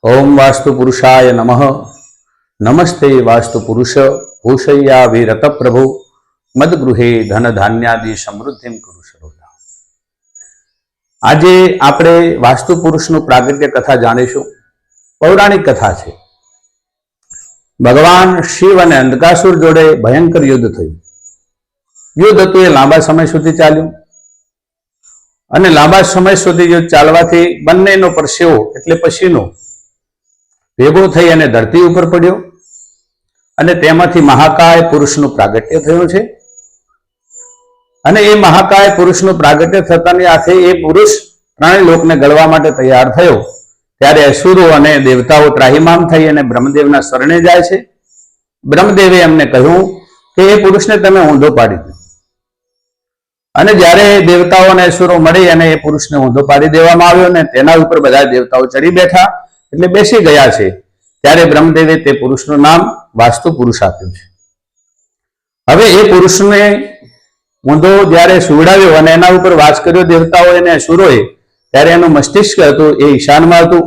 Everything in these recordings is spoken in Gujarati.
ओम वास्तु पुरुषाय नमः। नमस्ते वास्तु पुरुष भूषय्या वीरत प्रभु मदगृहे धन धान्यादि समृद्धि कुरुषरोधा। આજે આપણે વાસ્તુ પુરુષનું પ્રાગટ્ય કથા જાણીશું। પૌરાણિક કથા છે। ભગવાન શિવ અને અંધકાસુર જોડે ભયંકર યુદ્ધ થયું। યુદ્ધ હતું એ લાંબા સમય સુધી ચાલ્યું અને લાંબા સમય સુધી યુદ્ધ ચાલવાથી બંનેનો પરસેવો એટલે પસીનો ભેગો થઈ અને ધરતી ઉપર પડ્યો અને તેમાંથી મહાકાય પુરુષનું પ્રાગટ્ય થયું છે। અને એ મહાકાય પુરુષનું પ્રાગટ્ય થતાની સાથે એ પુરુષ ત્રણેય લોકને ગળવા માટે તૈયાર થયો ત્યારે અસુરો અને દેવતાઓ ત્રાહિમામ થઈ અને બ્રહ્મદેવના શરણે જાય છે। બ્રહ્મદેવે એમને કહ્યું કે એ પુરુષને તમે ઊંધો પાડી દો। અને જ્યારે દેવતાઓ અને અસુરો મળી અને એ પુરુષને ઊંધો પાડી દેવામાં આવ્યો અને તેના ઉપર બધા દેવતાઓ ચડી બેઠા એટલે બેસી ગયા છે ત્યારે બ્રહ્મદેવે તે પુરુષનું નામ વાસ્તુ પુરુષ આપ્યું છે। હવે એ પુરુષને ઊંધો જ્યારે સુવડાવ્યો અને એના ઉપર વાસ કર્યો દેવતાઓ અને અસુરોએ ત્યારે એનું મસ્તિષ્ક હતું એ ઈશાનમાં હતું,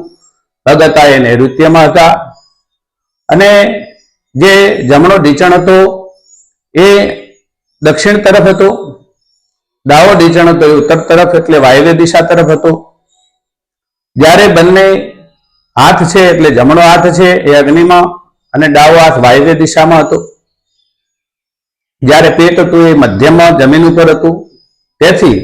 પગ હતા એ નૈઋત્યમાં હતા અને જે જમણો ઢીંચણ હતો એ દક્ષિણ તરફ હતો, ડાવો ઢીંચણ હતો એ ઉત્તર તરફ એટલે વાયવ્ય દિશા તરફ હતો। જ્યારે બંને હાથ છે એટલે જમણો હાથ છે એ અગ્નિમાં અને ડાવો હાથ વાયવ્ય દિશામાં હતો। જ્યારે પેટ હતું એ મધ્યમાં જમીન ઉપર હતું। તેથી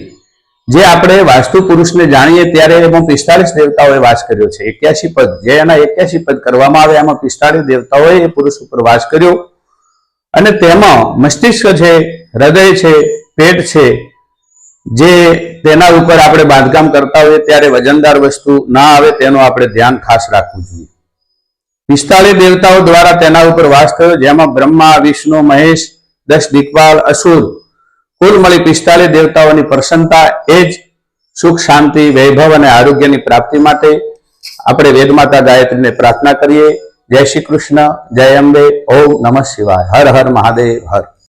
જે આપણે વાસ્તુ પુરુષને જાણીએ ત્યારે એમાં 45 દેવતાઓએ વાસ કર્યો છે। 81 પદ જે એના 81 પદ કરવામાં આવે એમાં 45 દેવતાઓએ એ પુરુષ ઉપર વાસ કર્યો અને તેમાં મસ્તિષ્ક છે, હૃદય છે, પેટ છે, જે તેના ઉપર આપણે બાંધકામ કરતા હોઈએ ત્યારે વજનદાર વસ્તુ ના આવે તેનું આપણે ધ્યાન ખાસ રાખવું જોઈએ। 45 દેવતાઓ દ્વારા તેના ઉપર વાસ થયો જેમાં બ્રહ્મા, વિષ્ણુ, મહેશ, 10 દિક્પાલ, અસુર કુલ મળી 45 દેવતાઓની પ્રસન્નતા એ જ સુખ, શાંતિ, વૈભવ અને આરોગ્યની પ્રાપ્તિ માટે આપણે વેદમાતા ગાયત્રીને પ્રાર્થના કરીએ। જય શ્રી કૃષ્ણ, જય અંબે, ઓમ નમઃ શિવાય, હર હર મહાદેવ, હર।